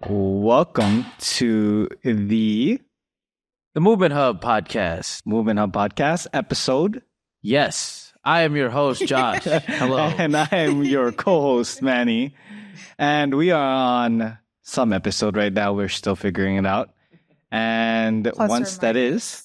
Welcome to the Movement Hub podcast. Episode. Yes, I am your host, Josh. Hello. And I am your co-host, Manny. And we are on some episode right now. We're still figuring it out. And Plus once that is,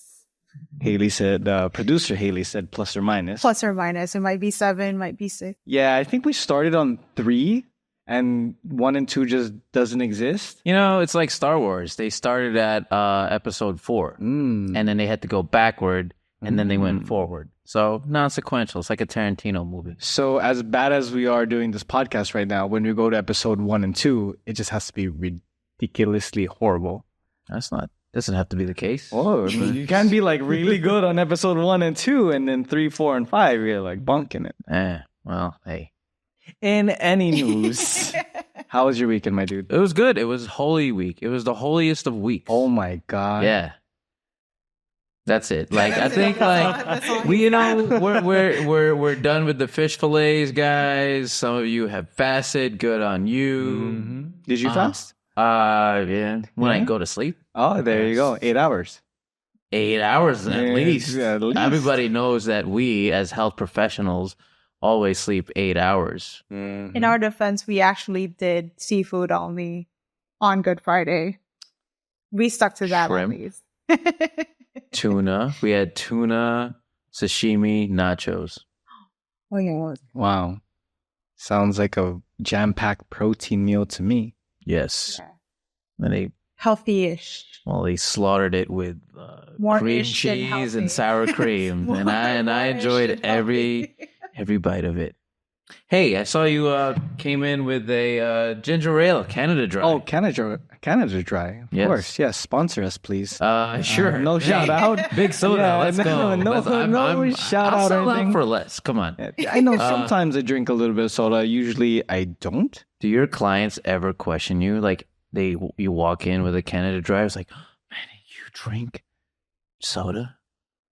Haley said, producer Haley said plus or minus. Plus or minus. It might be 7, might be 6. Yeah, I think we started on 3 and 1 and 2 just doesn't exist. You know, it's like Star Wars. They started at episode 4, and then they had to go backward, and then they went forward. So non-sequential. It's like a Tarantino movie. So as bad as we are doing this podcast right now, when we go to episode 1 and 2, it just has to be ridiculously horrible. Doesn't have to be the case. Oh, you can be like really good on episode 1 and 2, and then 3, 4, and 5, you're like bunking it. Well, hey. In any news, how was your weekend, my dude? It was good. It was Holy Week. It was the holiest of weeks. Oh my God. Yeah. That's it. Like I think we're done with the fish fillets, guys. Some of you have fasted. Good on you. Mm-hmm. Did you fast? Yeah. When I go to sleep. Oh, there you go. 8 hours. 8 hours at least. At least. Everybody knows that we, as health professionals, always sleep 8 hours. Mm-hmm. In our defense, we actually did seafood only on Good Friday. We stuck to that Shrimp. at least. Tuna. We had tuna, sashimi, nachos. Oh, yeah. Wow. Sounds like a jam-packed protein meal to me. Yes. Okay. And Healthy-ish. they slaughtered it with More cream ish than cheese healthy. and sour cream, and I More enjoyed ish than every bite of it. Hey, I saw you came in with a ginger ale, Canada Dry. Oh, Canada Dry. Of Yes. course. Yes. Sponsor us, please. Sure. No shout out. Big soda. Yeah, Let's go. No shout I'll out or sell anything. out for less. Come on. I know sometimes I drink a little bit of soda. Usually I don't. Do your clients ever question you? Like you walk in with a Canada Dry, it's like, Manny, you drink soda?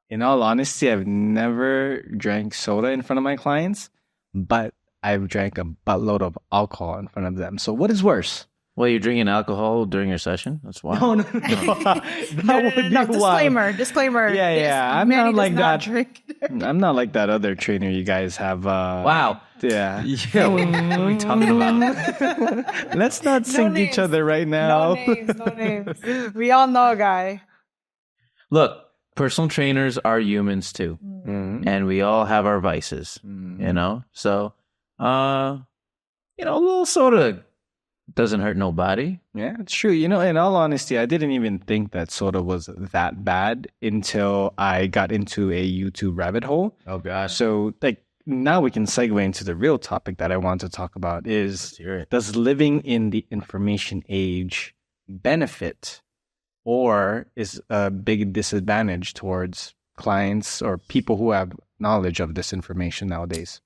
In all honesty, I've never drank soda in front of my clients, but I've drank a buttload of alcohol in front of them. So what is worse? Well, you're drinking alcohol during your session? That's wild. No. Disclaimer. Yeah. I'm Manny not like does not that. drink. I'm not like that other trainer you guys have. Wow. Yeah. Yeah, what are we talking about? Let's not sink each names. other right now. No names. We all know a guy. Look, personal trainers are humans too. Mhm. And we all have our vices, you know? So, a little soda doesn't hurt nobody. Yeah, it's true. In all honesty, I didn't even think that soda was that bad until I got into a YouTube rabbit hole. Oh, gosh. So, now we can segue into the real topic that I want to talk about is, Let's hear it. does living in the information age benefit or is a big disadvantage towards clients or people who have knowledge of this information nowadays?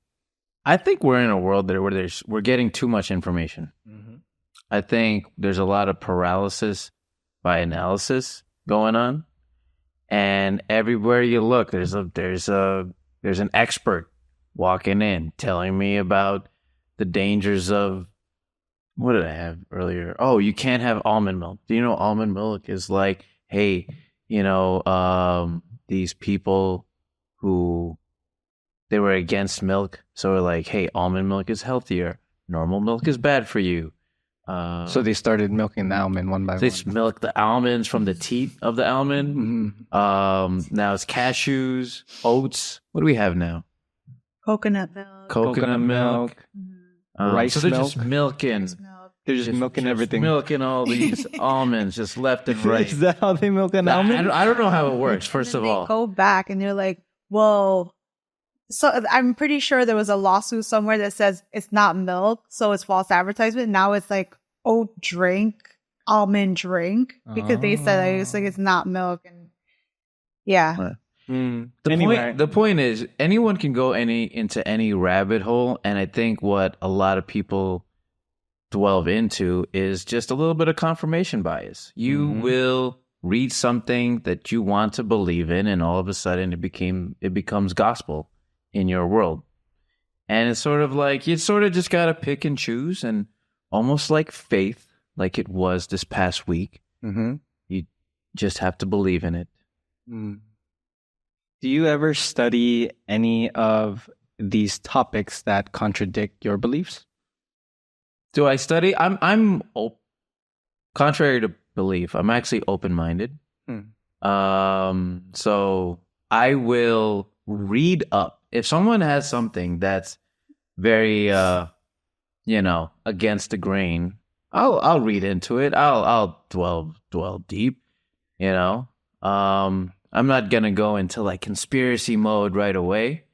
I think we're in a world where we're getting too much information. I think there's a lot of paralysis by analysis going on, and everywhere you look, there's an expert walking in telling me about the dangers of, what did I have earlier? Oh, you can't have almond milk. Do you know almond milk is like, hey, these people who they were against milk, so we're like, hey, almond milk is healthier. Normal milk is bad for you. So they started milking the almond one by They one. milk the almonds from the teat of the almond. Now it's cashews, oats. What do we have now? Coconut milk. Coconut milk. Rice so they're milk. just milking. Milk. They're just milking everything. Milking all these almonds just left and right. Is that how they milk an almond? I don't know how it works, first And of then all. they go back and they're like, well, so I'm pretty sure there was a lawsuit somewhere that says it's not milk, so it's false advertisement. Now it's like oat drink, almond drink, because they said it's not milk. And yeah. The point is, anyone can go into any rabbit hole, and I think what a lot of people delve into is just a little bit of confirmation bias. You will read something that you want to believe in, and all of a sudden it becomes gospel in your world. And it's sort of like you sort of just got to pick and choose, and almost like faith like it was this past week. Mm-hmm. You just have to believe in it. Mm. Do you ever study any of these topics that contradict your beliefs? Do I study? Contrary to belief, I'm actually open-minded. So I will read up. If someone has something that's very, against the grain, I'll read into it. I'll dwell deep. I'm not gonna go into like conspiracy mode right away.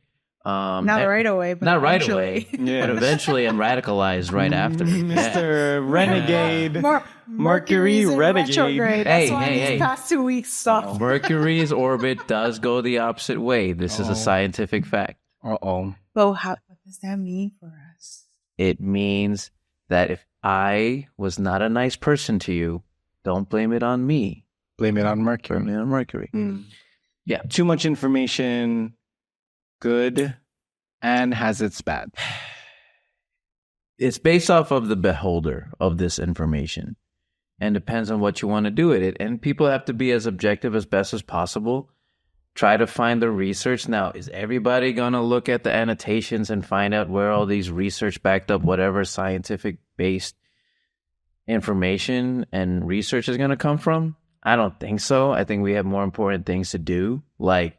Not right away, but not right eventually. away, Yeah. but eventually I'm radicalized right after. Mr. Renegade. Mercury's in Renegade. retrograde. That's Hey, why hey, these hey. past 2 weeks suck. Mercury's orbit does go the opposite way. This is Oh. a scientific fact. Uh-oh. But what does that mean for us? It means that if I was not a nice person to you, don't blame it on me. Blame it on Mercury. Blame it on Mercury. Yeah. Too much information, good, and has its bad. It's based off of the beholder of this information and depends on what you want to do with it. And people have to be as objective as best as possible. Try to find the research. Now, is everybody going to look at the annotations and find out where all these research backed up, whatever scientific based information and research is going to come from? I don't think so. I think we have more important things to do, like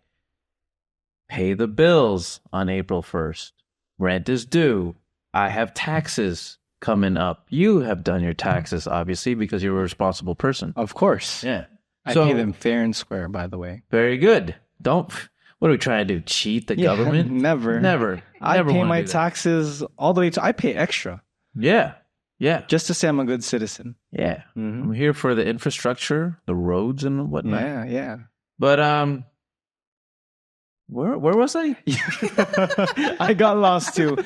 pay the bills on April 1st. Rent is due. I have taxes coming up. You have done your taxes, obviously, because you're a responsible person. Of course. Yeah. I So- pay them fair and square, by the way. Very good. What are we trying to do? Cheat the government? Never. Never. I Never pay wanna my do that. taxes all the way to, I pay extra Yeah. Yeah. just to say I'm a good citizen. Yeah. Mhm. I'm here for the infrastructure, the roads and whatnot. Yeah, yeah. But where was I? I got lost too.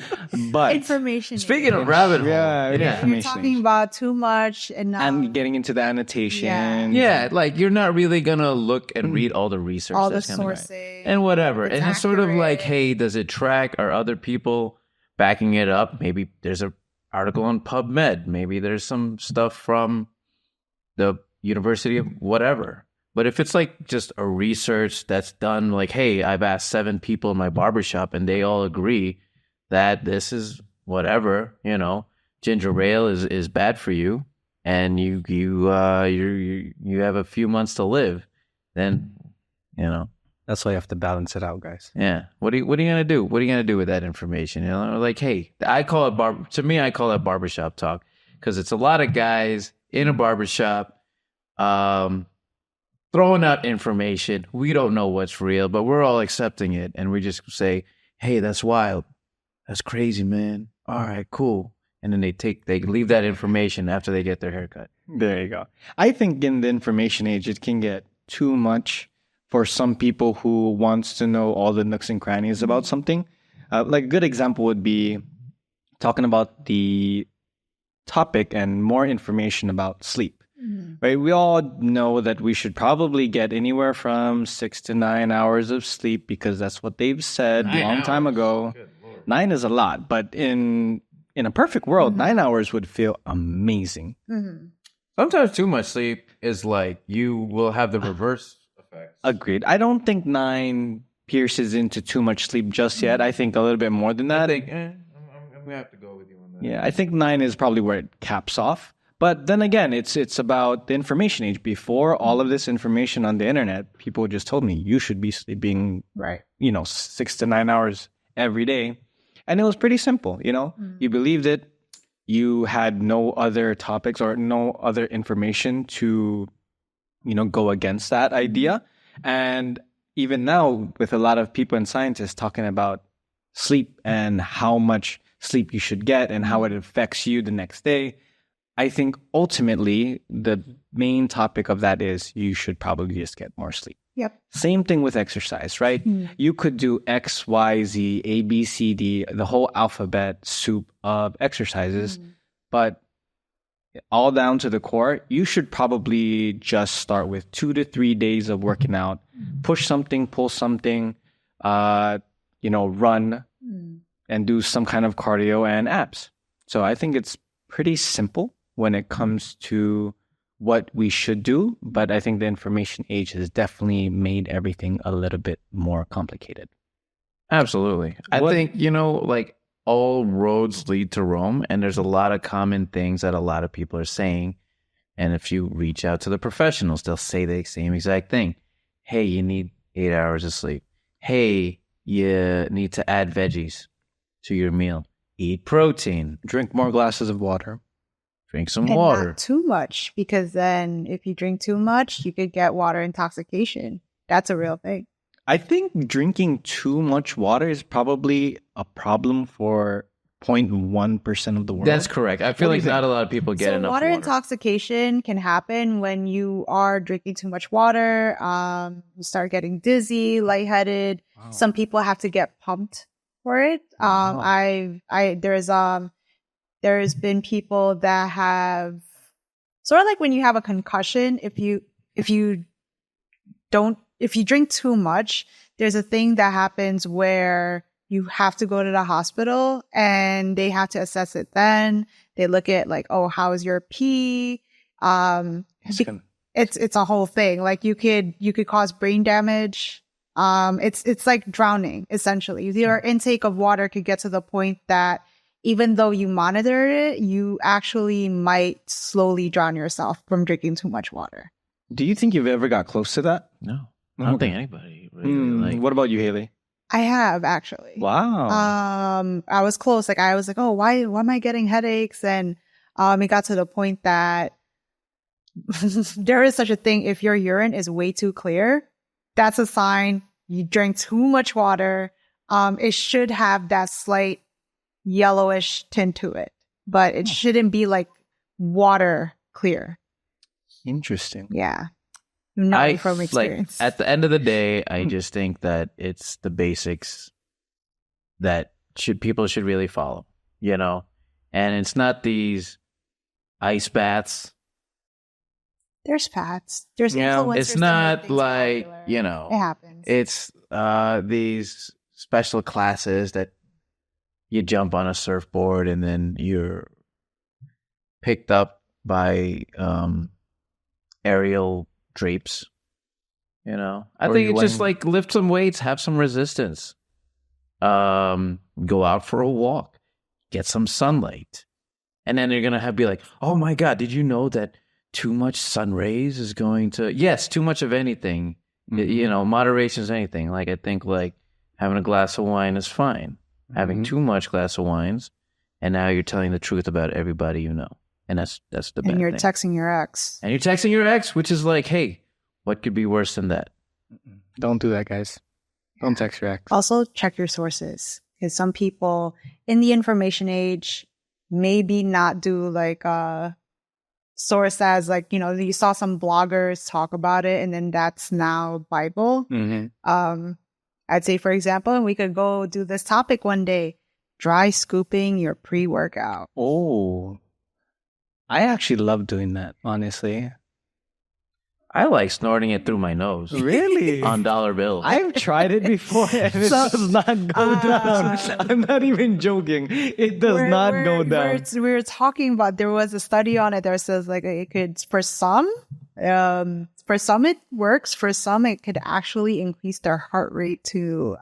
But Information. Speaking of rabbit hole. Yeah, You're information talking about too much and not and getting into the annotation. Yeah, like you're not really gonna look and read all the research all the that's coming. sourcing. And whatever. It's And it's sort of like, accurate. hey, does it track? Are other people backing it up? Maybe there's an article on PubMed. Maybe there's some stuff from the University of whatever. But if it's like just a research that's done like, hey, I've asked 7 people in my barbershop and they all agree that this is whatever, ginger ale is bad for you and you have a few months to live, then, That's why you have to balance it out, guys. yeah. What are you gonna do? What are you gonna do with that information? Like, hey, I call it barbershop talk because it's a lot of guys in a barbershop, throwing out information. We don't know what's real, but we're all accepting it, and we just say, "Hey, that's wild. That's crazy, man. All right, cool." And then they leave that information after they get their haircut. There you go. I think in the information age, it can get too much for some people who wants to know all the nooks and crannies about something. Like a good example would be talking about the topic and more information about sleep. Right? We all know that we should probably get anywhere from 6 to 9 hours of sleep because that's what they've said a long time ago. 9 is a lot, but in a perfect world, 9 hours would feel amazing. Sometimes too much sleep is like you will have the reverse effect. Agreed. I don't think 9 pierces into too much sleep just yet. I think a little bit more than that. I'm gonna have to go with you on that. Yeah, I think 9 is probably where it caps off. But then again, it's about the information age. Before all of this information on the internet, people just told me you should be sleeping, 6 to 9 hours every day. And it was pretty simple, You believed it. You had no other topics or no other information to, go against that idea. And even now, with a lot of people and scientists talking about sleep and how much sleep you should get and how it affects you the next day, I think ultimately the main topic of that is you should probably just get more sleep. Yep. Same thing with exercise, right? You could do X, Y, Z, A, B, C, D, the whole alphabet soup of exercises, but all down to the core, you should probably just start with 2 to 3 days of working out, push something, pull something, run and do some kind of cardio and abs. So I think it's pretty simple. when it comes to what we should do, but I think the information age has definitely made everything a little bit more complicated. Absolutely. I think, like all roads lead to Rome, and there's a lot of common things that a lot of people are saying. And if you reach out to the professionals, they'll say the same exact thing. Hey, you need 8 hours of sleep. Hey, you need to add veggies to your meal. Eat protein. Drink more glasses of water. Drink some And water. not too much, because then if you drink too much, you could get water intoxication. That's a real thing. I think drinking too much water is probably a problem for 0.1% of the world. That's correct. I feel What do like you not think? a lot of people get enough water water. intoxication can happen when you are drinking too much water. You start getting dizzy, lightheaded. Wow. Some people have to get pumped for it. Wow. There's been people that have sort of like when you have a concussion, if you drink too much, there's a thing that happens where you have to go to the hospital and they have to assess it. Then they look at like, oh, how is your pee? It's a whole thing. Like you could cause brain damage. It's like drowning essentially. Your intake of water could get to the point that even though you monitor it, you actually might slowly drown yourself from drinking too much water. Do you think you've ever got close to that? No. I don't think anybody really What about you, Haley? I have actually. Wow. I was close. Like I was like, oh, why am I getting headaches? And it got to the point that there is such a thing. If your urine is way too clear, that's a sign you drank too much water. It should have that slight yellowish tint to it, but it shouldn't be like water clear. Interesting. Yeah. Not from experience. Like, at the end of the day, I just think that it's the basics that people should really follow, and it's not these ice baths. There's fats. There's influencers. It's not like, it happens. It's these special classes that you jump on a surfboard and then you're picked up by aerial drapes. I think it's just like lift some weights, have some resistance, go out for a walk, get some sunlight, and then you're gonna be like, oh my god, did you know that too much sun rays is going to too much of anything, moderation is anything. Like I think like having a glass of wine is fine. Having too much glass of wines, and now you're telling the truth about everybody you know, and that's the bad thing. And you're texting your ex. And you're texting your ex, which is like, hey, what could be worse than that? Don't do that, guys. Don't text your ex. Also, check your sources, because some people in the information age maybe not do like a source as like, you saw some bloggers talk about it, and then that's now Bible. I'd say, for example, and we could go do this topic one day, dry scooping your pre-workout. Oh, I actually love doing that, honestly. I like snorting it through my nose. Really? On dollar bills. I've tried it before and it does not go down. I'm not even joking. It does not go down. We were talking about, there was a study on it that says like it could, for some it works. For some, it could actually increase their heart rate to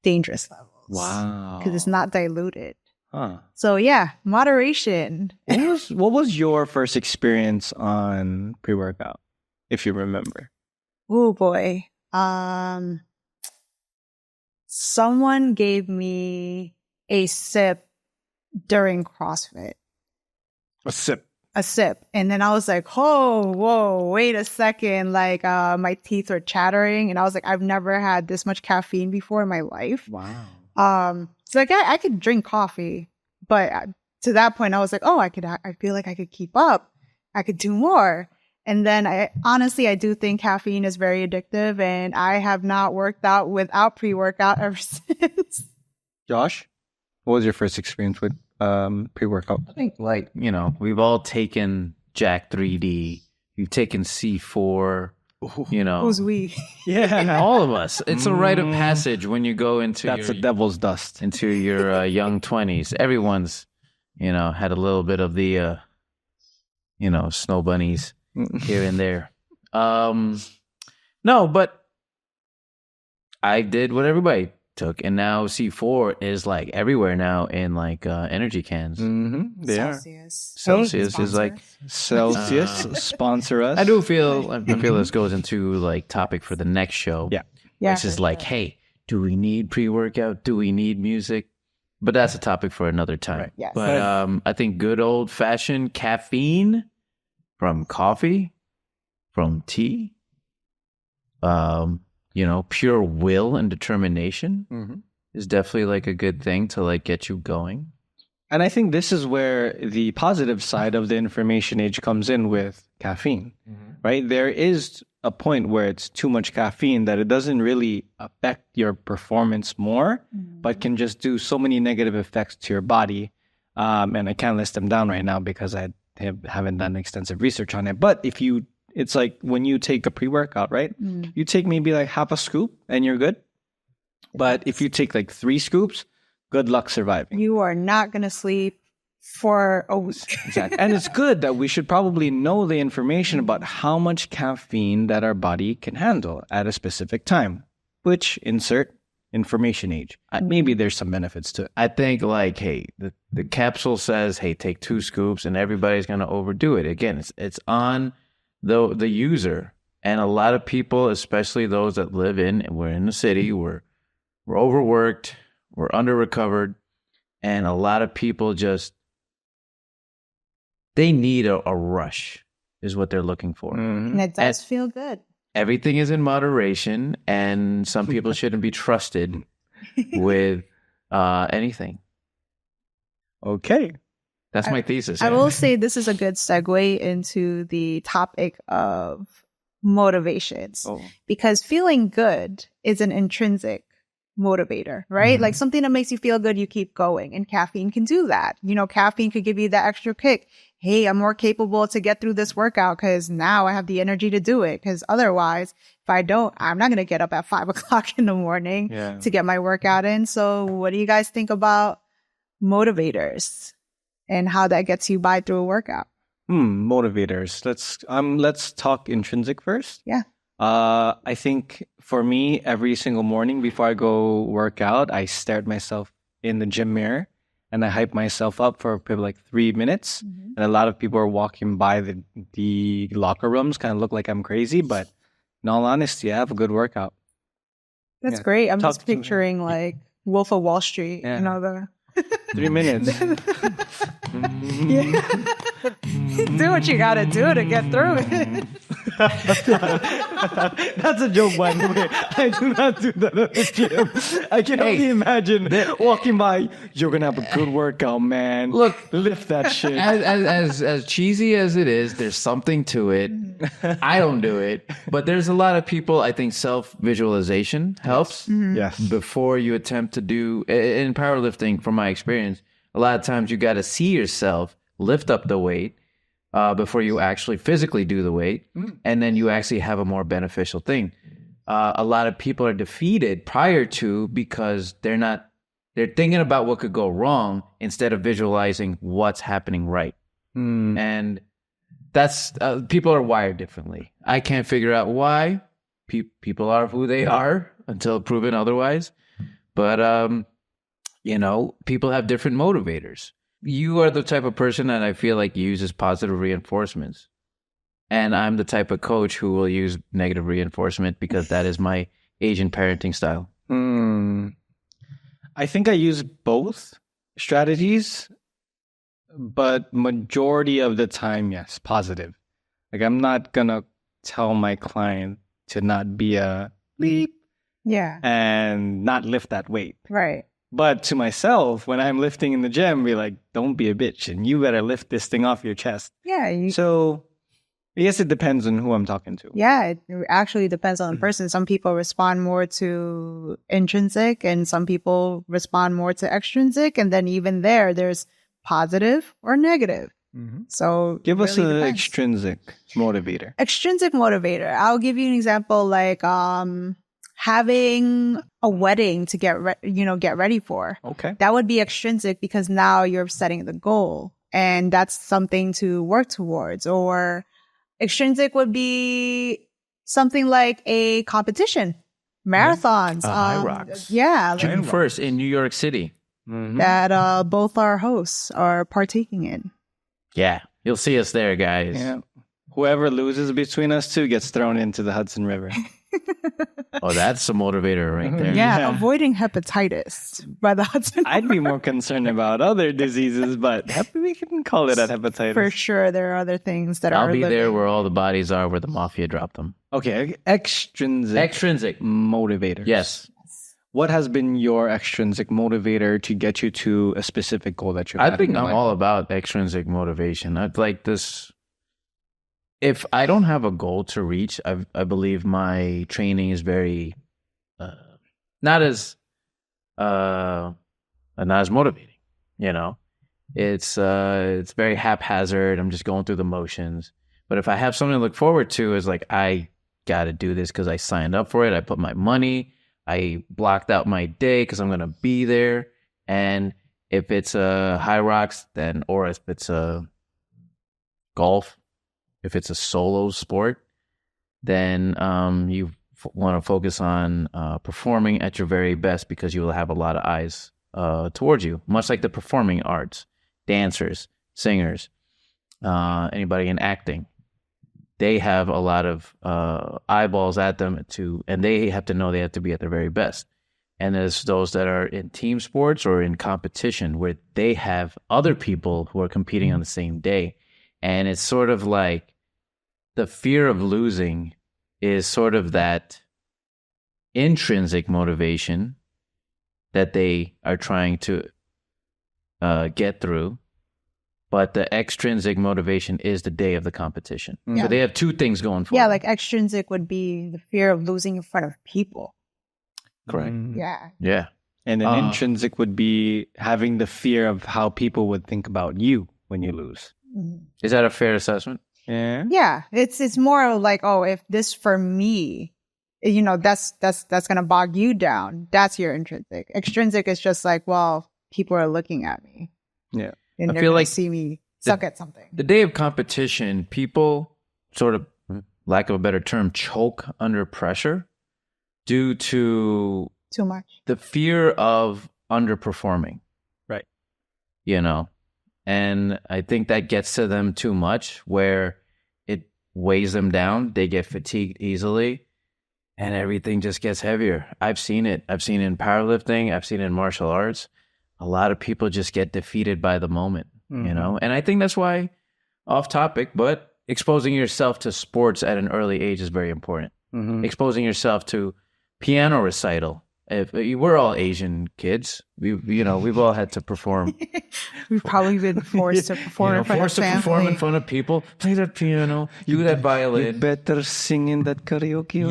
dangerous levels. Wow. Because it's not diluted. Huh. So yeah, moderation. What was your first experience on pre-workout, if you remember? Oh boy. Someone gave me a sip during CrossFit. A sip. And then I was like, oh, whoa, wait a second. Like, my teeth were chattering. And I was like, I've never had this much caffeine before in my life. Wow. So like I could drink coffee, but to that point I was like, oh, I feel like I could keep up. I could do more. And then I do think caffeine is very addictive, and I have not worked out without pre-workout ever since. Josh, what was your first experience with pre-workout? I think like, we've all taken Jack 3D. You've taken C4. Who's we? Yeah. All of us. It's a rite of passage when you go into That's the devil's dust. Into your young 20s. Everyone's, had a little bit of the snow bunnies here and there. No, but I did what everybody took, and now C4 is like everywhere now in like energy cans. They are. Celsius is like Celsius sponsor us. I do feel this goes into like topic for the next show. Yeah. Which is like, hey, do we need pre-workout? Do we need music? But that's a topic for another time. Right. Yes. But I think good old fashioned caffeine from coffee, from tea, pure will and determination is definitely like a good thing to like get you going. And I think this is where the positive side of the information age comes in with caffeine, right? There is a point where it's too much caffeine that it doesn't really affect your performance more, but can just do so many negative effects to your body. And I can't list them down right now because I haven't done extensive research on it. But it's like when you take a pre-workout, right? You take maybe like half a scoop and you're good. But if you take like 3 scoops, good luck surviving. You are not going to sleep for a week. Exactly. And it's good that we should probably know the information about how much caffeine that our body can handle at a specific time, which insert information age. Maybe there's some benefits to it. I think like, hey, the capsule says, hey, take 2 scoops and everybody's going to overdo it. Again, it's on the user. And a lot of people, especially those that live we're in the city, we're overworked, we're under-recovered, and a lot of people they need a rush is what they're looking for. And it does feel good. Everything is in moderation, and some people shouldn't be trusted with anything. Okay. That's my thesis. I will say this is a good segue into the topic of motivations, because feeling good is an intrinsic motivator, right? Like something that makes you feel good, you keep going, and caffeine can do that. Caffeine could give you that extra kick. Hey, I'm more capable to get through this workout because now I have the energy to do it. Because otherwise, if I don't, I'm not going to get up at 5 o'clock in the morning to get my workout in. So what do you guys think about motivators and how that gets you by through a workout? Motivators. Let's talk intrinsic first. Yeah. I think for me, every single morning before I go work out, I stare at myself in the gym mirror and I hype myself up for probably like 3 minutes. And a lot of people are walking by the locker rooms, kind of look like I'm crazy, but in all honesty, I have a good workout. That's great. I'm just picturing like Wolf of Wall Street, the 3 minutes. Do what you gotta do to get through it. That's a joke, by the way. I do not do that at the gym. I can only imagine walking by. You're gonna have a good workout, man. Look, lift that shit. As cheesy as it is, there's something to it. I don't do it, but there's a lot of people. I think self-visualization helps. Yes. Before you attempt to do in powerlifting, from my experience, a lot of times you got to see yourself lift up the weight before you actually physically do the weight, and then you actually have a more beneficial thing. A lot of people are defeated prior to because they're thinking about what could go wrong instead of visualizing what's happening right. And that's people are wired differently. I can't figure out why people are who they are until proven otherwise. But people have different motivators. You are the type of person that I feel like uses positive reinforcements. And I'm the type of coach who will use negative reinforcement because that is my Asian parenting style. I think I use both strategies, but majority of the time, yes, positive. Like I'm not going to tell my client to not be a bleep and not lift that weight. Right. But to myself, when I'm lifting in the gym, be like, don't be a bitch and you better lift this thing off your chest. Yeah. So I guess it depends on who I'm talking to. Yeah, it actually depends on the person. Some people respond more to intrinsic and some people respond more to extrinsic. And then even there's positive or negative. So give us really an depends. extrinsic motivator. Extrinsic motivator. I'll give you an example like having a wedding to get ready for. Okay. That would be extrinsic because now you're setting the goal. and that's something to work towards. Or extrinsic would be something like a competition, marathons, High rocks. yeah, June 1st in New York City. that both our hosts are partaking in. Yeah, you'll see us there, guys. Yeah. Whoever loses between us two gets thrown into the Hudson River. Oh, that's a motivator right there. Yeah, avoiding hepatitis by the Hudson. I'd be more concerned about other diseases, but we can call it a hepatitis. For sure, there are other things that I'll are be there living. where all the bodies are, where the mafia dropped them. Okay, extrinsic Extrinsic. motivators. Yes. What has been your extrinsic motivator to get you to a specific goal that you I had think in I'm life? all about extrinsic motivation. I'd like this. If I don't have a goal to reach, I believe my training is very not as motivating. You know, it's very haphazard. I'm just going through the motions. But if I have something to look forward to, is like I got to do this because I signed up for it. I put my money. I blocked out my day because I'm going to be there. And if it's a high rocks, then, or if it's a golf, if it's a solo sport, then you want to focus on performing at your very best because you will have a lot of eyes towards you, much like the performing arts, dancers, singers, anybody in acting. They have a lot of eyeballs at them and they have to know they have to be at their very best. And there's those that are in team sports or in competition where they have other people who are competing on the same day. And it's sort of like the fear of losing is sort of that intrinsic motivation that they are trying to get through. But the extrinsic motivation is the day of the competition. Yeah. So they have two things going for Yeah, them. like extrinsic would be the fear of losing in front of people. Correct. Yeah. Yeah. And an intrinsic would be having the fear of how people would think about you when you lose. Is that a fair assessment? Yeah. Yeah, it's more like, oh, if this for me, that's gonna bog you down. That's your intrinsic. Extrinsic is just like, well, people are looking at me. Yeah. And I they're feel gonna like see me suck at something. The day of competition, people sort of, lack of a better term, choke under pressure due to Too much. the fear of underperforming. Right. And I think that gets to them too much where it weighs them down. They get fatigued easily and everything just gets heavier. I've seen it. I've seen it in powerlifting. I've seen it in martial arts. A lot of people just get defeated by the moment, And I think that's why, off topic, but exposing yourself to sports at an early age is very important. Exposing yourself to piano recital. If we're all Asian kids, we've all had to perform. We've probably been forced to perform in front of forced to family. perform in front of people. Play that piano. Do that violin. Better sing in that karaoke.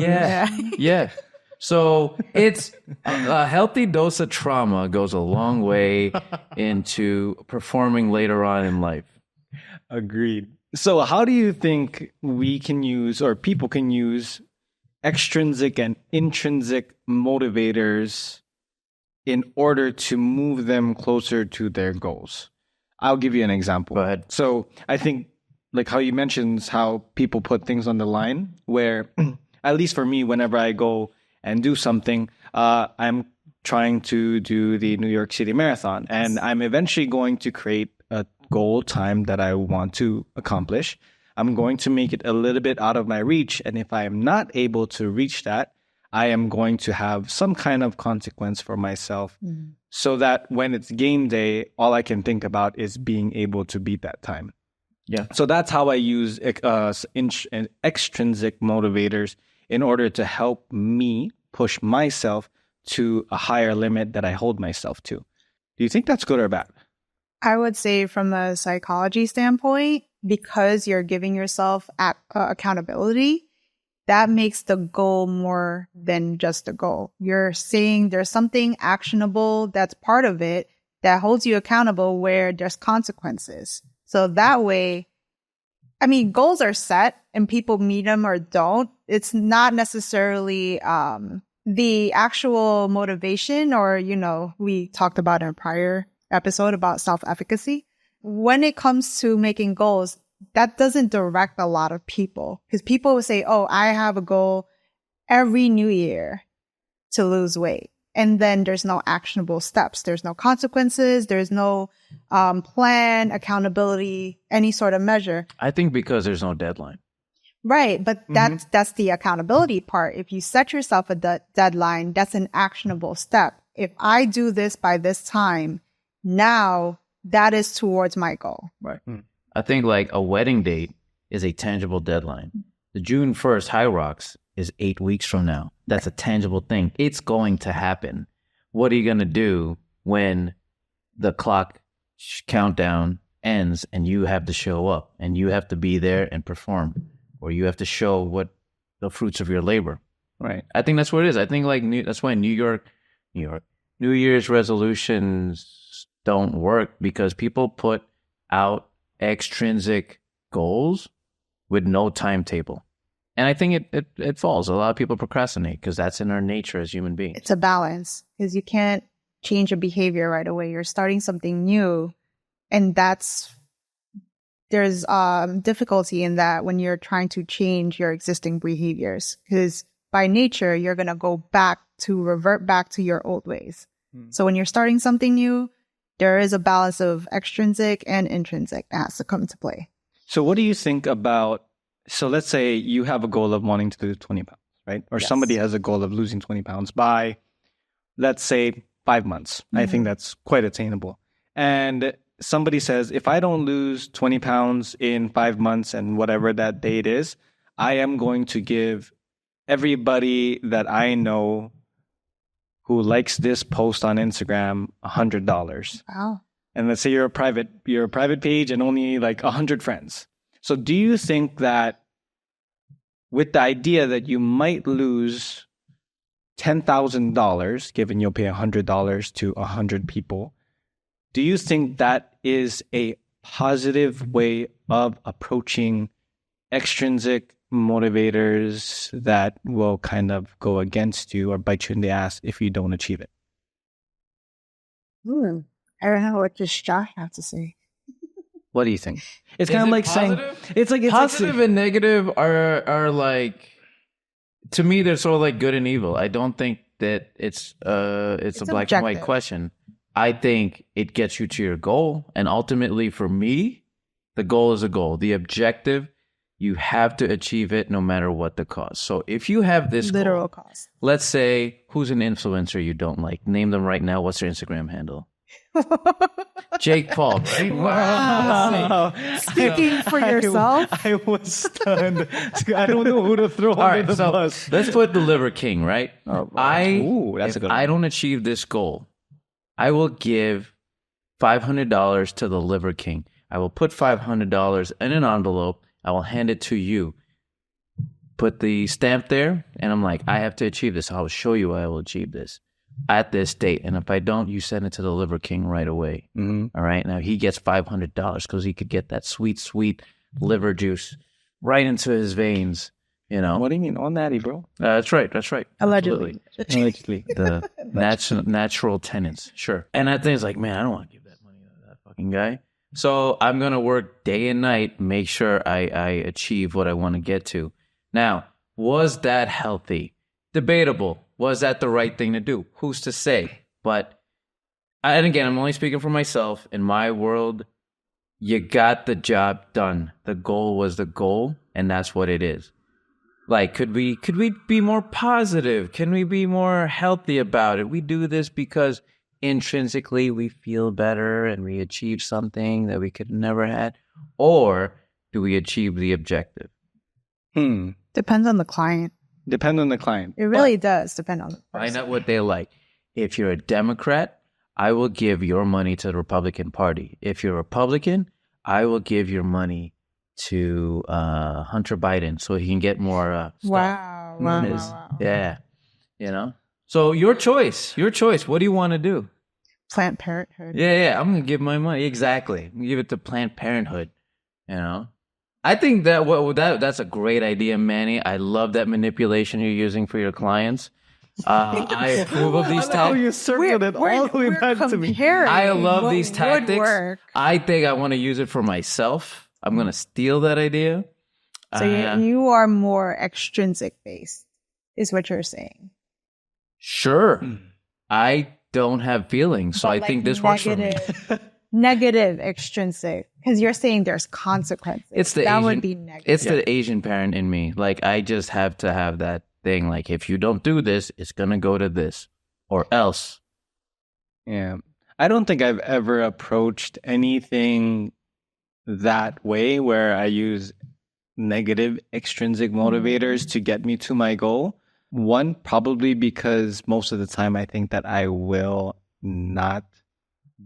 Yeah. So it's a healthy dose of trauma goes a long way into performing later on in life. Agreed. So how do you think we can use, or people can use, extrinsic and intrinsic motivators in order to move them closer to their goals? I'll give you an example. Go ahead. So I think, like how you mentioned, how people put things on the line, where at least for me, whenever I go and do something, I'm trying to do the New York City Marathon, and I'm eventually going to create a goal time that I want to accomplish. I'm going to make it a little bit out of my reach, and if I am not able to reach that, I am going to have some kind of consequence for myself, so that when it's game day, all I can think about is being able to beat that time. Yeah. So that's how I use extrinsic motivators in order to help me push myself to a higher limit that I hold myself to. Do you think that's good or bad? I would say from a psychology standpoint, because you're giving yourself accountability, that makes the goal more than just a goal. You're saying there's something actionable that's part of it that holds you accountable where there's consequences. So that way, I mean, goals are set and people meet them or don't. It's not necessarily the actual motivation or, we talked about in a prior episode about self-efficacy. when it comes to making goals, that doesn't direct a lot of people, because people will say, oh, I have a goal every new year to lose weight. And then there's no actionable steps. There's no consequences. There's no plan, accountability, any sort of measure. I think because there's no deadline. Right. But that's the accountability part. If you set yourself a deadline, that's an actionable step. If I do this by this time, now that is towards my goal. Right. I think like a wedding date is a tangible deadline. The June 1st High Rocks is 8 weeks from now. That's a tangible thing. It's going to happen. What are you going to do when the clock countdown ends and you have to show up and you have to be there and perform, or you have to show what the fruits of your labor? Right. I think that's what it is. I think like that's why New Year's resolutions don't work, because people put out extrinsic goals with no timetable. And I think it falls. A lot of people procrastinate because that's in our nature as human beings. It's a balance, because you can't change a behavior right away. You're starting something new, and there's difficulty in that when you're trying to change your existing behaviors, because by nature, you're going to revert back to your old ways. So when you're starting something new, there is a balance of extrinsic and intrinsic that has to come into play. So what do you think about, so let's say you have a goal of wanting to lose 20 pounds, right? Or somebody has a goal of losing 20 pounds by, let's say, 5 months. I think that's quite attainable. And somebody says, if I don't lose 20 pounds in 5 months and whatever that date is, I am going to give everybody that I know who likes this post on Instagram $100. Wow. And let's say you're a private page and only like 100 friends. So do you think that with the idea that you might lose $10,000, given you'll pay $100 to 100 people, do you think that is a positive way of approaching extrinsic motivators that will kind of go against you or bite you in the ass if you don't achieve it? I don't know what this Josh has to say. What do you think? It's kind of like saying it's positive and negative are like, to me, they're sort of like good and evil. I don't think that it's a black objective. and white question. I think it gets you to your goal, and ultimately for me, the goal is a goal. The objective, you have to achieve it no matter what the cost. So if you have this literal goal, cost. let's say, who's an influencer you don't like? Name them right now. What's their Instagram handle? Jake Paul, right? Wow. Speaking for yourself. I was stunned. I don't know who to throw under the bus. Let's put the Liver King, right? That's a good one. I don't achieve this goal, I will give $500 to the Liver King. I will put $500 in an envelope. I will hand it to you. Put the stamp there, and I'm like, I have to achieve this. I will show you I will achieve this at this date. And if I don't, you send it to the Liver King right away. All right. Now he gets $500 because he could get that sweet, sweet liver juice right into his veins. You know. What do you mean on natty, bro? That's right. That's right. Allegedly. Allegedly. The natural tenants. Sure. And I think it's like, man, I don't want to give that money to that fucking guy. So I'm going to work day and night, make sure I achieve what I want to get to. Now, was that healthy? Debatable. Was that the right thing to do? Who's to say? But, and again, I'm only speaking for myself. In my world, you got the job done. The goal was the goal, and that's what it is. Like, could we be more positive? Can we be more healthy about it? We do this because intrinsically we feel better and we achieve something that we could never had, or do we achieve the objective? Depends on the client. Depend on the client. It really does depend on the person. Find out what they like. If you're a Democrat, I will give your money to the Republican Party. If you're a Republican, I will give your money to Hunter Biden so he can get more stuff. Wow. Yeah. You know? So your choice. What do you want to do? Planned Parenthood. Yeah. I'm going to give my money. Exactly. I'm gonna give it to Planned Parenthood. You know? I think that's a great idea, Manny. I love that manipulation you're using for your clients. I approve of these tactics. you circled it all the way back to me. I love these would tactics. work. I think I want to use it for myself. I'm going to steal that idea. So you are more extrinsic based, is what you're saying. Sure. I don't have feelings, so But I think this works for me. Negative extrinsic, because you're saying there's consequences. It's the that Asian, would be negative. It's the Asian parent in me. Like, I just have to have that thing. Like, if you don't do this, it's going to go to this or else. Yeah. I don't think I've ever approached anything that way where I use negative extrinsic motivators to get me to my goal. One, probably because most of the time I think that I will not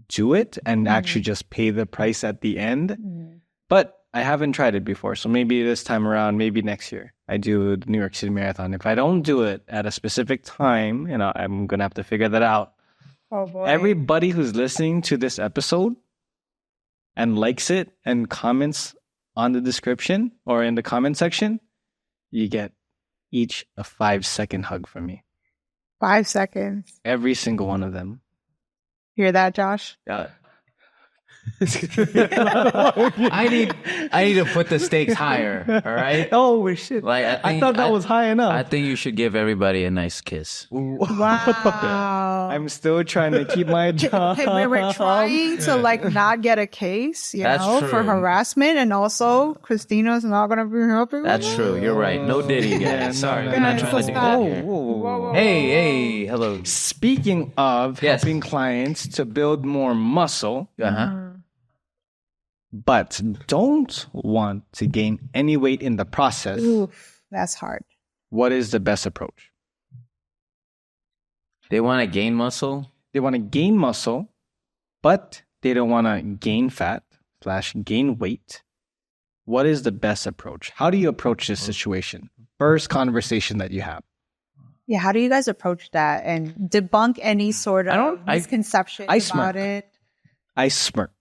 do it and actually just pay the price at the end. But I haven't tried it before. So maybe this time around, maybe next year, I do the New York City Marathon. If I don't do it at a specific time, I'm going to have to figure that out. Oh boy. Everybody who's listening to this episode and likes it and comments on the description or in the comment section, you get each a 5-second hug from me. 5 seconds. Every single one of them. Hear that, Josh? Yeah. I need to put the stakes higher. All right. Oh shit! Like I thought that was high enough. I think you should give everybody a nice kiss. Wow. I'm still trying to keep my job. Hey, we're trying to not get a case, That's for true. harassment, and also Christina's not gonna be helping. That's true. You're right. No Diddy, guys. Yeah, Sorry, no, we're not no, trying to do stop. that here. Whoa. Hey, hello. Speaking of Yes. helping clients to build more muscle, but don't want to gain any weight in the process, Oof, that's hard. what is the best approach? They want to gain muscle. They want to gain muscle, but they don't want to gain fat / gain weight. What is the best approach? How do you approach this situation? First conversation that you have. Yeah, how do you guys approach that and debunk any sort of I misconception smirk. about it? I smirk.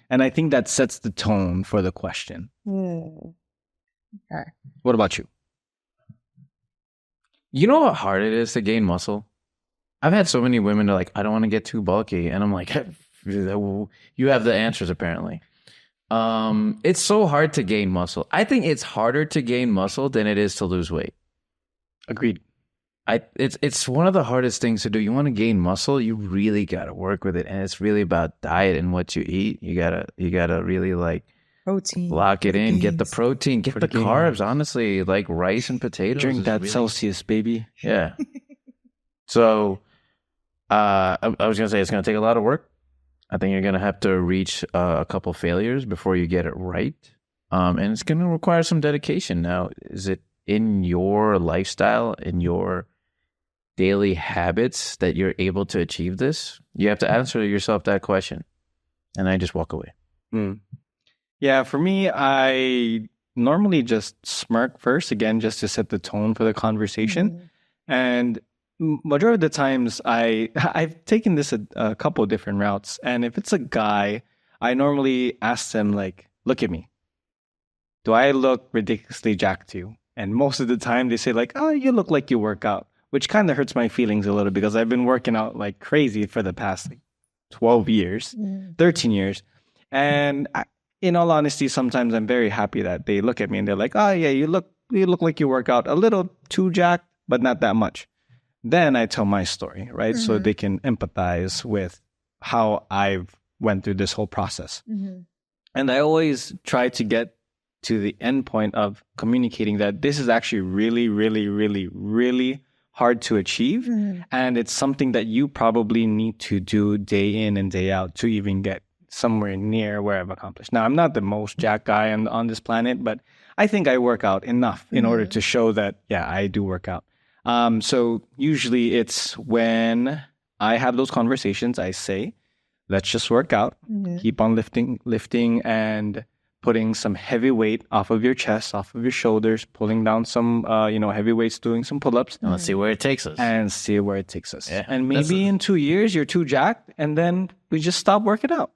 And I think that sets the tone for the question. Okay. What about you? You know how hard it is to gain muscle? I've had so many women that are like, I don't want to get too bulky. And I'm like, you have the answers apparently. It's so hard to gain muscle. I think it's harder to gain muscle than it is to lose weight. Agreed. It's one of the hardest things to do. You want to gain muscle, you really gotta work with it, and it's really about diet and what you eat. You gotta really Protein. lock it in, get the protein, get the gains. carbs. Honestly, like rice and potatoes. Drink is that really- Celsius, baby. Yeah. So, I was gonna say it's gonna take a lot of work. I think you're gonna have to reach a couple failures before you get it right, and it's gonna require some dedication. Now, is it in your lifestyle, in your daily habits that you're able to achieve this? You have to answer yourself that question. And I just walk away. Yeah, for me, I normally just smirk first, again, just to set the tone for the conversation. And majority of the times, I've taken this a couple of different routes. And if it's a guy, I normally ask them, look at me. Do I look ridiculously jacked to you? And most of the time, they say, oh, you look like you work out. Which kind of hurts my feelings a little because I've been working out like crazy for the past 12 years, 13 years. And in all honesty, sometimes I'm very happy that they look at me and they're like, oh, yeah, you look like you work out a little too jacked, but not that much. Then I tell my story, right? So they can empathize with how I've went through this whole process. And I always try to get to the end point of communicating that this is actually really, really, really, really hard to achieve. And it's something that you probably need to do day in and day out to even get somewhere near where I've accomplished. Now, I'm not the most jacked guy on this planet, but I think I work out enough in order to show that, yeah, I do work out. So usually it's when I have those conversations, I say, let's just work out, keep on lifting and putting some heavy weight off of your chest, off of your shoulders, pulling down some, heavy weights, doing some pull-ups. And let's see where it takes us. Yeah. And That's maybe in 2 years, you're too jacked, and then we just stop working out.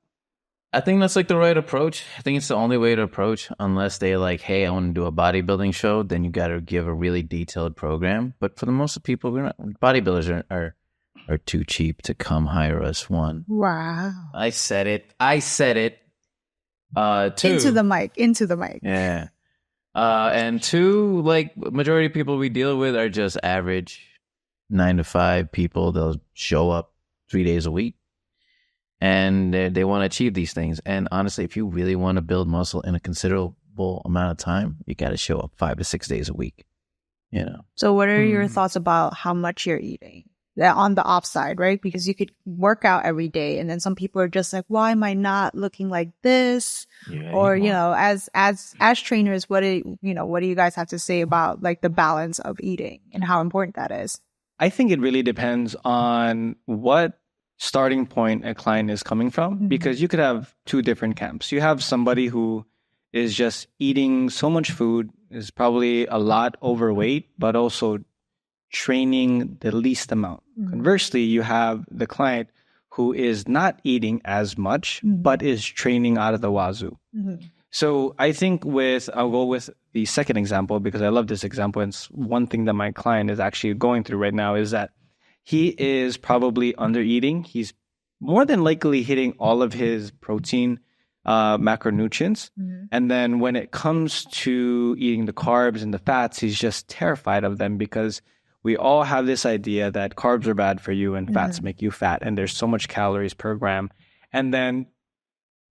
I think that's like the right approach. I think it's the only way to approach, unless they like, hey, I want to do a bodybuilding show. Then you got to give a really detailed program. But for the most of people, bodybuilders are too cheap to come hire us. One, Wow. I said it. Two, Into the mic. yeah. And two, like majority of people we deal with are just average 9 to 5 people. They'll show up 3 days a week. And they want to achieve these things. And honestly, if you really want to build muscle in a considerable amount of time, you got to show up 5 to 6 days a week. You know. So what are your thoughts about how much you're eating? On the off side, right? Because you could work out every day, and then some people are just like, why am I not looking like this? Yeah, or, you know, as trainers, what do you guys have to say about like the balance of eating and how important that is? I think it really depends on what starting point a client is coming from, because you could have two different camps. You have somebody who is just eating so much food, is probably a lot overweight, but also training the least amount. Conversely, you have the client who is not eating as much, but is training out of the wazoo. So I think I'll go with the second example, because I love this example. And it's one thing that my client is actually going through right now, is that he is probably under eating. He's more than likely hitting all of his protein macronutrients. And then when it comes to eating the carbs and the fats, he's just terrified of them, because we all have this idea that carbs are bad for you and fats make you fat. And there's so much calories per gram. And then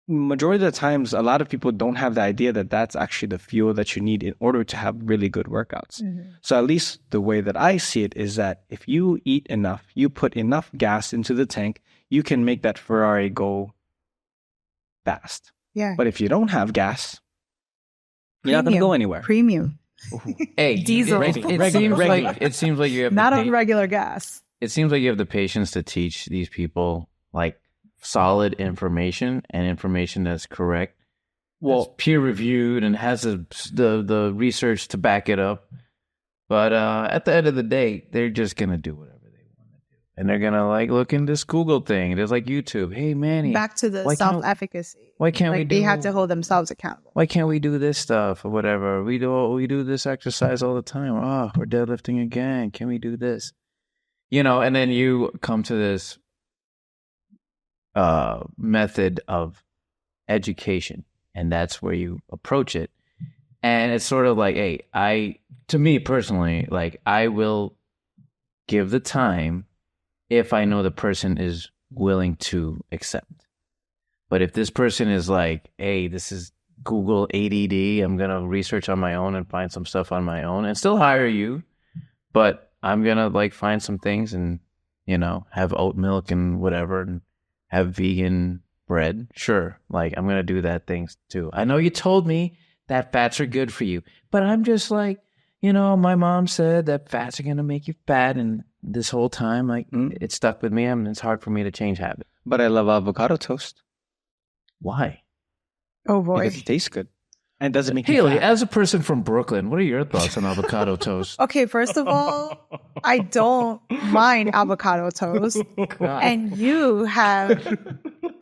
majority of the times, a lot of people don't have the idea that that's actually the fuel that you need in order to have really good workouts. So at least the way that I see it is that if you eat enough, you put enough gas into the tank, you can make that Ferrari go fast. Yeah. But if you don't have gas, you're not going to go anywhere. Premium. Hey, Diesel. It seems like you have Not on regular gas. It seems like you have the patience to teach these people like solid information and information that's correct. Well, peer reviewed and has the research to back it up. But at the end of the day, they're just gonna do whatever they want to do, and they're gonna like look in this Google thing. There's like YouTube. Hey, Manny, back to the self-efficacy. Why can't we do? They have to hold themselves accountable. Why can't we do this stuff or whatever? We do this exercise all the time. Oh, we're deadlifting again. Can we do this? You know, and then you come to this method of education, and that's where you approach it. And it's sort of like, hey, to me personally, like I will give the time if I know the person is willing to accept. But if this person is like, hey, this is Google ADD, I'm going to research on my own and find some stuff on my own and still hire you, but I'm going to like find some things and, you know, have oat milk and whatever and have vegan bread. Sure. Like I'm going to do that things too. I know you told me that fats are good for you, but I'm just like, you know, my mom said that fats are going to make you fat. And this whole time, like it stuck with me. It's hard for me to change habit. But I love avocado toast. Why? Oh boy. Because it tastes good. And it doesn't make you Haley, fat. as a person from Brooklyn, what are your thoughts on avocado toast? Okay, first of all, I don't mind avocado toast. And you have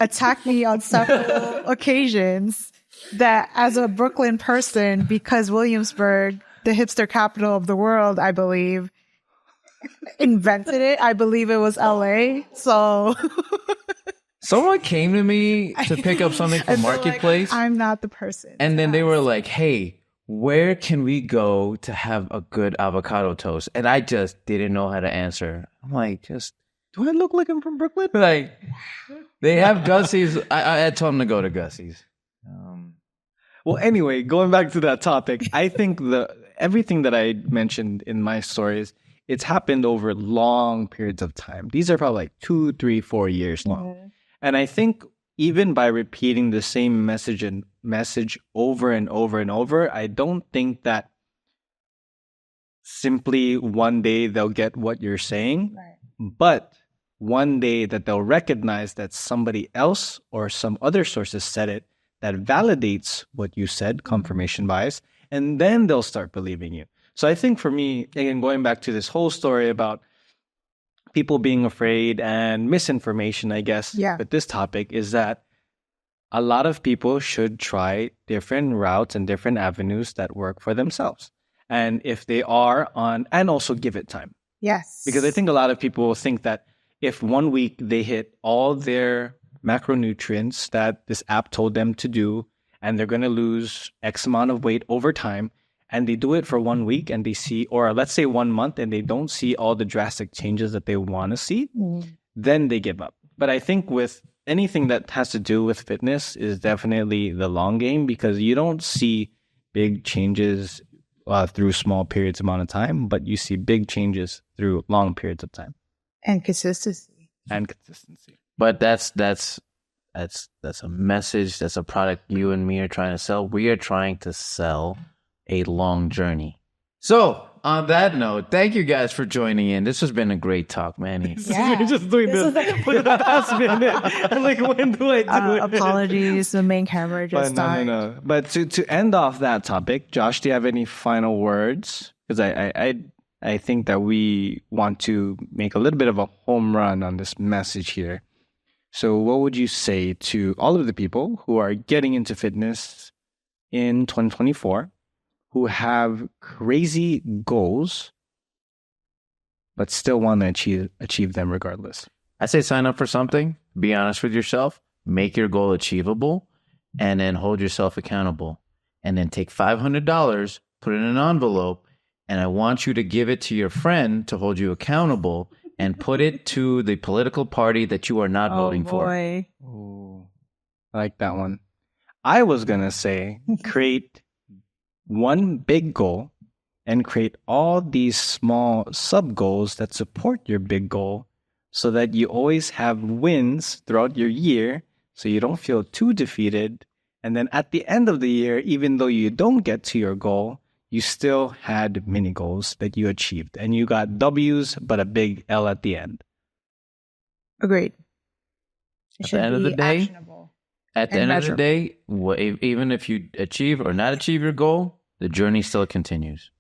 attacked me on several occasions that as a Brooklyn person, because Williamsburg, the hipster capital of the world, I believe, invented it. I believe it was LA. So someone came to me to pick up something from Marketplace. Like, I'm not the person. And then they were like, hey, where can we go to have a good avocado toast? And I just didn't know how to answer. I'm like, do I look like I'm from Brooklyn? Like, they have Gussie's. I told them to go to Gussie's. Well, anyway, going back to that topic, I think everything that I mentioned in my stories, it's happened over long periods of time. These are probably like 2, 3, 4 years long. Mm-hmm. And I think even by repeating the same message over and over and over, I don't think that simply one day they'll get what you're saying, right. But one day that they'll recognize that somebody else or some other sources said it that validates what you said, confirmation bias, and then they'll start believing you. So I think for me, again, going back to this whole story about people being afraid and misinformation, I guess, with this topic is that a lot of people should try different routes and different avenues that work for themselves. And if they are on, and also give it time. Yes. Because I think a lot of people think that if 1 week they hit all their macronutrients that this app told them to do, and they're going to lose X amount of weight over time, and they do it for 1 week and they see, or let's say 1 month, and they don't see all the drastic changes that they want to see, then they give up. But I think with anything that has to do with fitness is definitely the long game, because you don't see big changes through small periods amount of time, but you see big changes through long periods of time. And consistency. But that's a message. That's a product you and me are trying to sell. We are trying to sell a long journey. So on that note, thank you guys for joining in. This has been a great talk, Manny. Yeah. We're just doing this for the past minute. I'm like, when do I do it? Apologies, the main camera just died. No. But to end off that topic, Josh, do you have any final words? Because I think that we want to make a little bit of a home run on this message here. So what would you say to all of the people who are getting into fitness in 2024, who have crazy goals, but still want to achieve them regardless? I say sign up for something, be honest with yourself, make your goal achievable, and then hold yourself accountable. And then take $500, put it in an envelope, and I want you to give it to your friend to hold you accountable, and put it to the political party that you are not voting for. Ooh, I like that one. I was going to say create one big goal and create all these small sub goals that support your big goal, so that you always have wins throughout your year, so you don't feel too defeated. And then at the end of the year, even though you don't get to your goal, you still had mini goals that you achieved, and you got W's, but a big L at the end. Agreed. At the end of the day, actionable at the and end of the day, even if you achieve or not achieve your goal, the journey still continues.